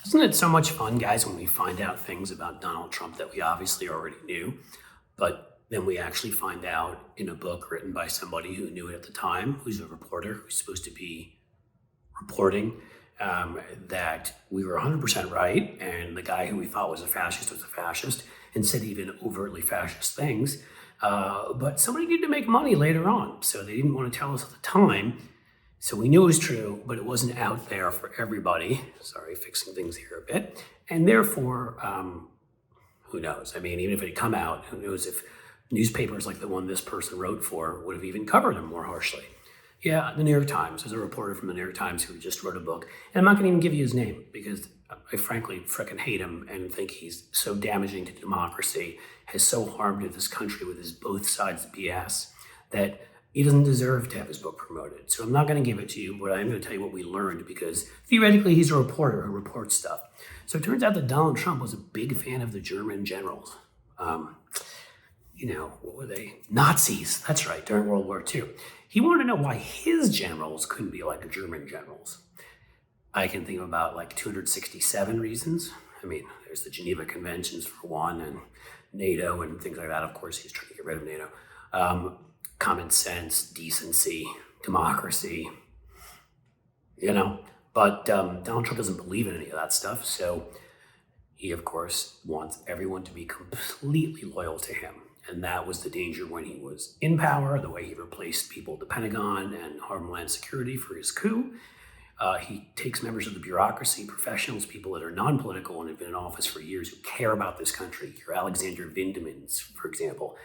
Isn't it so much fun, guys, when we find out things about Donald Trump that we obviously already knew, but then we actually find out in a book written by somebody who knew it at the time, who's a reporter, who's supposed to be reporting that we were 100% right, and the guy who we thought was a fascist, and said even overtly fascist things. But somebody needed to make money later on, so they didn't want to tell us at the time. So we knew it was true, but it wasn't out there for everybody. Sorry, fixing things here a bit. And therefore, who knows? I mean, even if it had come out, who knows if newspapers like the one this person wrote for would have even covered him more harshly. Yeah, the New York Times. There's a reporter from the New York Times who just wrote a book. And I'm not going to even give you his name because I frankly frickin' hate him and think he's so damaging to democracy, has so harmed this country with his both sides BS that he doesn't deserve to have his book promoted. So I'm not going to give it to you, but I'm going to tell you what we learned because theoretically he's a reporter who reports stuff. So it turns out that Donald Trump was a big fan of the German generals. What were they? Nazis. That's right, during World War II. He wanted to know why his generals couldn't be like German generals. I can think of about like 267 reasons. I mean, there's the Geneva Conventions for one, and NATO and things like that. Of course, he's trying to get rid of NATO. Common sense, decency, democracy, But Donald Trump doesn't believe in any of that stuff. So he, of course, wants everyone to be completely loyal to him. And that was the danger when he was in power, the way he replaced people at the Pentagon and Homeland Security for his coup. He takes members of the bureaucracy, professionals, people that are non-political and have been in office for years who care about this country. Your Alexander Vendamins, for example.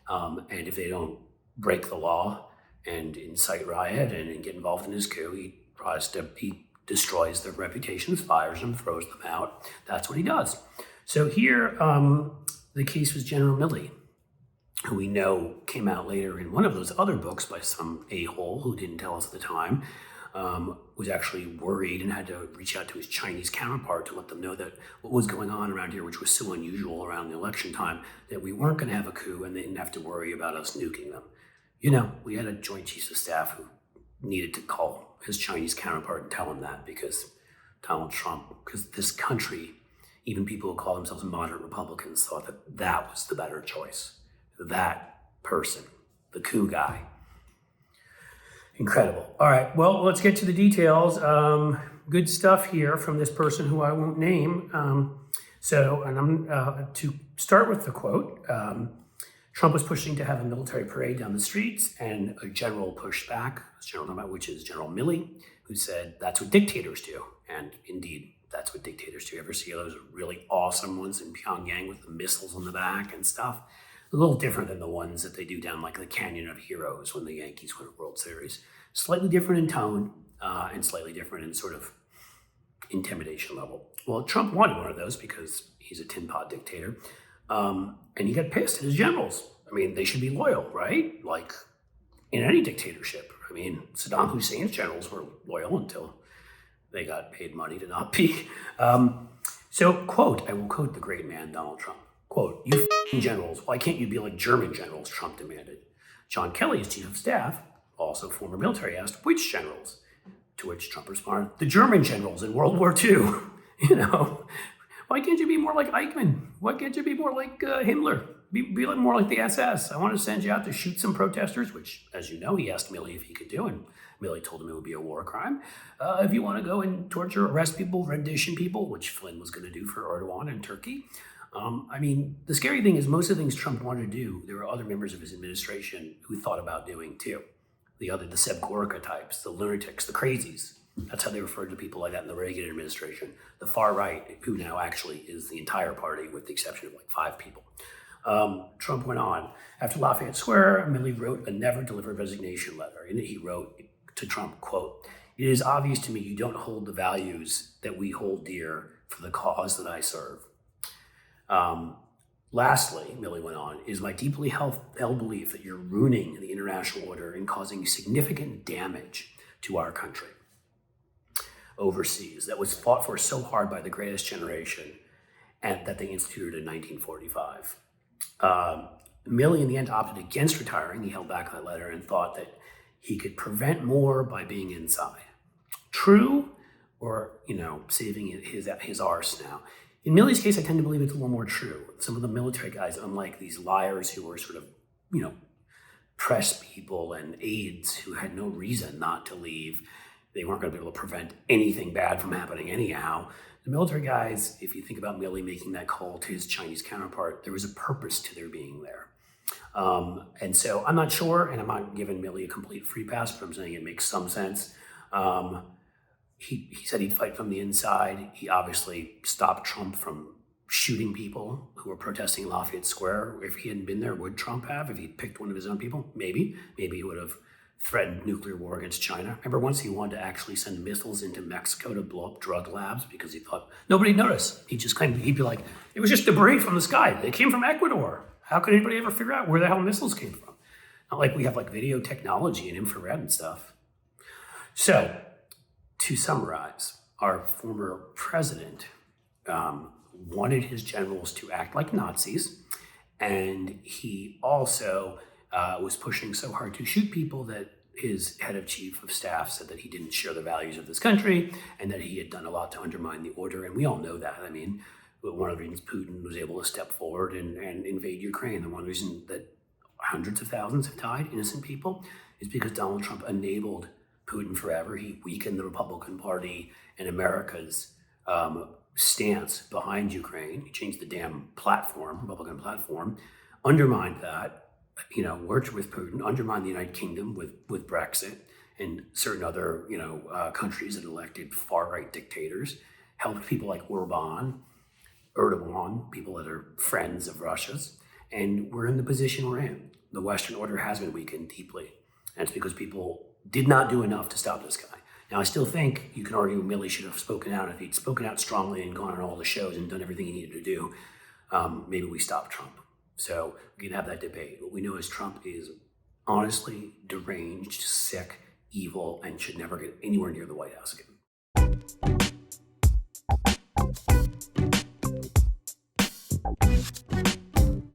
And if they don't break the law and incite riot and get involved in his coup, he destroys their reputations, fires them, throws them out. That's what he does. So here, the case was General Milley, who we know came out later in one of those other books by some a-hole who didn't tell us at the time, was actually worried and had to reach out to his Chinese counterpart to let them know that what was going on around here, which was so unusual around the election time, that we weren't going to have a coup and they didn't have to worry about us nuking them. We had a Joint Chiefs of Staff who needed to call his Chinese counterpart and tell him that because Donald Trump, because this country, even people who call themselves moderate Republicans, thought that that was the better choice. That person, the coup guy. Incredible. All right, well, let's get to the details. Good stuff here from this person who I won't name. To start with the quote, Trump was pushing to have a military parade down the streets, and a general pushed back, which is General Milley, who said, that's what dictators do. And indeed, that's what dictators do. You ever see those really awesome ones in Pyongyang with the missiles on the back and stuff? A little different than the ones that they do down like the Canyon of Heroes when the Yankees win a World Series. Slightly different in tone and slightly different in sort of intimidation level. Well, Trump wanted one of those because he's a tin pot dictator. And he got pissed at his generals. I mean, they should be loyal, right? Like in any dictatorship. I mean, Saddam Hussein's generals were loyal until they got paid money to not be. Quote, I will quote the great man, Donald Trump. Quote, you f***ing generals, why can't you be like German generals, Trump demanded. John Kelly, his chief of staff, also former military, asked, which generals? To which Trump responded, the German generals in World War II. Why can't you be more like Eichmann? Why can't you be more like Himmler? Be more like the SS. I want to send you out to shoot some protesters, which, as you know, he asked Milley if he could do, and Milley told him it would be a war crime. If you want to go and torture, arrest people, rendition people, which Flynn was going to do for Erdogan in Turkey. The scary thing is most of the things Trump wanted to do, there were other members of his administration who thought about doing too. The deceptorica types, the lunatics, the Crazies. That's how they referred to people like that in the Reagan administration. The far right, who now actually is the entire party with the exception of like 5 people. Trump went on. After Lafayette Square, Milley wrote a never delivered resignation letter. In it, he wrote to Trump, quote, it is obvious to me you don't hold the values that we hold dear for the cause that I serve. Lastly, Milley went on, it is my deeply held belief that you're ruining the international order and causing significant damage to our country overseas that was fought for so hard by the greatest generation and that they instituted in 1945. Milley in the end opted against retiring. He held back that letter and thought that he could prevent more by being inside. True or, saving his arse now. In Milley's case, I tend to believe it's a little more true. Some of the military guys, unlike these liars who were sort of, press people and aides who had no reason not to leave, they weren't going to be able to prevent anything bad from happening anyhow. The military guys, if you think about Milley making that call to his Chinese counterpart, there was a purpose to their being there. And so I'm not sure, and I'm not giving Milley a complete free pass, but I'm saying it makes some sense. He said he'd fight from the inside. He obviously stopped Trump from shooting people who were protesting Lafayette Square. If he hadn't been there, would Trump have? If he'd picked one of his own people? Maybe. Maybe he would have threatened nuclear war against China. Remember once he wanted to actually send missiles into Mexico to blow up drug labs because he thought nobody'd notice. He just claimed, he'd be like, it was just debris from the sky. They came from Ecuador. How could anybody ever figure out where the hell missiles came from? Not like we have like video technology and infrared and stuff. So, to summarize, our former president wanted his generals to act like Nazis, and he also was pushing so hard to shoot people that his head of chief of staff said that he didn't share the values of this country and that he had done a lot to undermine the order, and we all know that. I mean, one of the reasons Putin was able to step forward and invade Ukraine, the one reason that hundreds of thousands have died, innocent people, is because Donald Trump enabled Putin forever. He weakened the Republican Party and America's stance behind Ukraine. He changed the damn platform, Republican platform, undermined that, worked with Putin, undermined the United Kingdom with Brexit and certain other, countries that elected far-right dictators, helped people like Erdogan, people that are friends of Russia's, and we're in the position we're in. The Western order has been weakened deeply, and it's because people did not do enough to stop this guy. Now, I still think you can argue Milley should have spoken out. If he'd spoken out strongly and gone on all the shows and done everything he needed to do, maybe we stop Trump. So we can have that debate. What we know is Trump is honestly deranged, sick, evil, and should never get anywhere near the White House again.